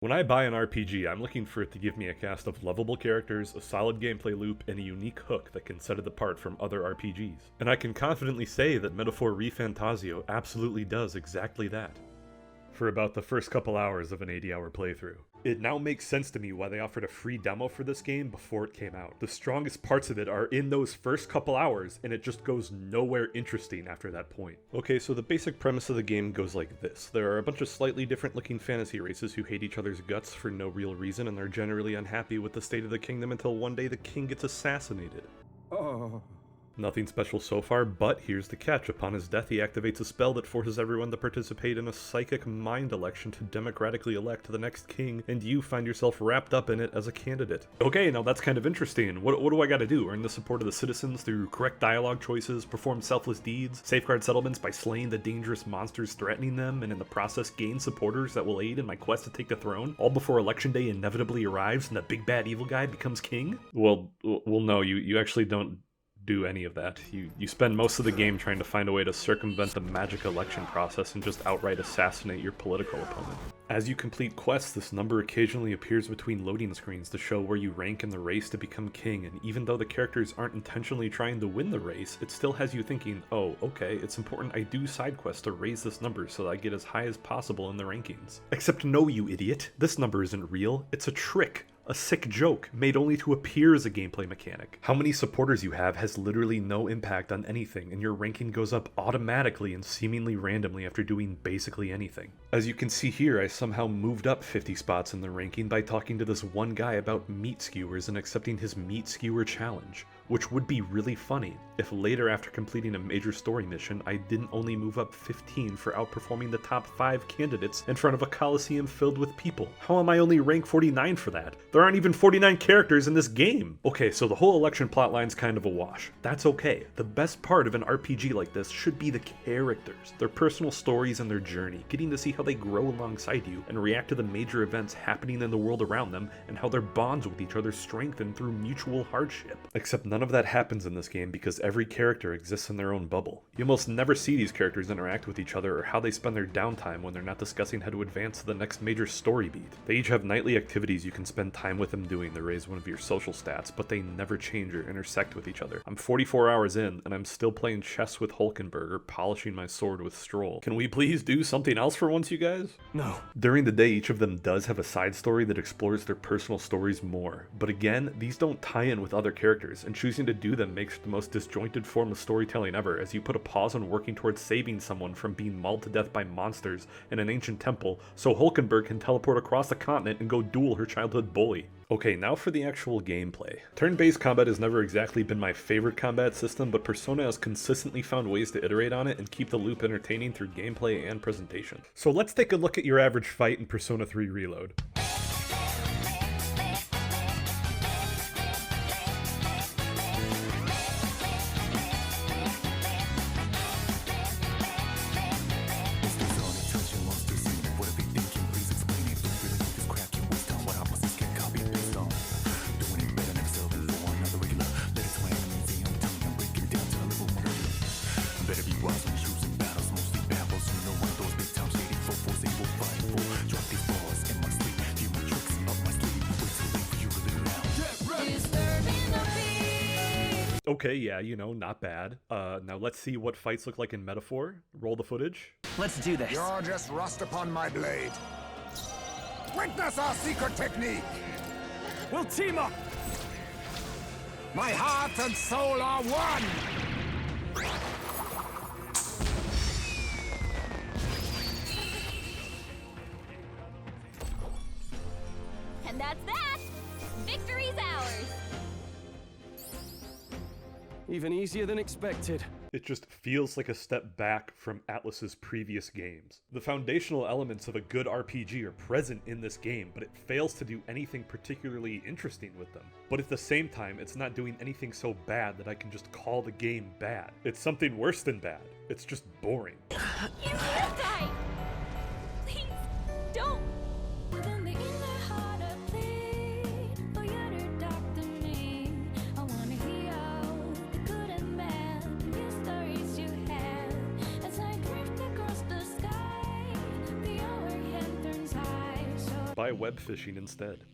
When I buy an RPG, I'm looking for it to give me a cast of lovable characters, a solid gameplay loop, and a unique hook that can set it apart from other RPGs. And I can confidently say that Metaphor ReFantazio absolutely does exactly that. For about the first couple hours of an 80-hour playthrough. It now makes sense to me why they offered a free demo for this game before it came out. The strongest parts of it are in those first couple hours, and it just goes nowhere interesting after that point. Okay, so the basic premise of the game goes like this. There are a bunch of slightly different looking fantasy races who hate each other's guts for no real reason, and they're generally unhappy with the state of the kingdom until one day the king gets assassinated. Oh. Nothing special so far, but here's the catch. Upon his death, he activates a spell that forces everyone to participate in a psychic mind election to democratically elect the next king, and you find yourself wrapped up in it as a candidate. Okay, now that's kind of interesting. What do I gotta do? Earn the support of the citizens through correct dialogue choices, perform selfless deeds, safeguard settlements by slaying the dangerous monsters threatening them, and in the process gain supporters that will aid in my quest to take the throne, all before election day inevitably arrives and the big bad evil guy becomes king? Well no, you actually don't do any of that. You spend most of the game trying to find a way to circumvent the magic election process and just outright assassinate your political opponent. As you complete quests, this number occasionally appears between loading screens to show where you rank in the race to become king, and even though the characters aren't intentionally trying to win the race, it still has you thinking, oh, okay, it's important I do side quests to raise this number so that I get as high as possible in the rankings. Except no, you idiot, this number isn't real, it's a trick. A sick joke, made only to appear as a gameplay mechanic. How many supporters you have has literally no impact on anything, and your ranking goes up automatically and seemingly randomly after doing basically anything. As you can see here, I somehow moved up 50 spots in the ranking by talking to this one guy about meat skewers and accepting his meat skewer challenge, which would be really funny if later after completing a major story mission, I didn't only move up 15 for outperforming the top 5 candidates in front of a coliseum filled with people. How am I only rank 49 for that? There aren't even 49 characters in this game! Okay, so the whole election plotline's kind of a wash. That's okay. The best part of an RPG like this should be the characters, their personal stories and their journey, getting to see how they grow alongside you and react to the major events happening in the world around them and how their bonds with each other strengthen through mutual hardship. Except none of that happens in this game because every character exists in their own bubble. You almost never see these characters interact with each other or how they spend their downtime when they're not discussing how to advance to the next major story beat. They each have nightly activities you can spend time with them doing to raise one of your social stats, but they never change or intersect with each other. I'm 44 hours in, and I'm still playing chess with Hulkenberg or polishing my sword with Stroll. Can we please do something else for once, you guys? No. During the day, each of them does have a side story that explores their personal stories more. But again, these don't tie in with other characters, and choosing to do them makes the most disjointed form of storytelling ever, as you put a pause on working towards saving someone from being mauled to death by monsters in an ancient temple, so Hulkenberg can teleport across the continent and go duel her childhood bully. Okay, now for the actual gameplay. Turn-based combat has never exactly been my favorite combat system, but Persona has consistently found ways to iterate on it and keep the loop entertaining through gameplay and presentation. So let's take a look at your average fight in Persona 3 Reload. Okay, yeah, you know, not bad. Now let's see what fights look like in Metaphor. Roll the footage. Let's do this. You're just rust upon my blade. Witness our secret technique! We'll team up! My heart and soul are one! And that's that! Victory's ours! Even easier than expected. It just feels like a step back from Atlus's previous games. The foundational elements of a good RPG are present in this game, but it fails to do anything particularly interesting with them. But at the same time, it's not doing anything so bad that I can just call the game bad. It's something worse than bad. It's just boring. You can't die! Please, don't! Within the inner heart of pain, for you to talk to me. I wanna hear all the good and bad news stories you have. As I drift across the sky, the overhead turns high. So by web fishing instead.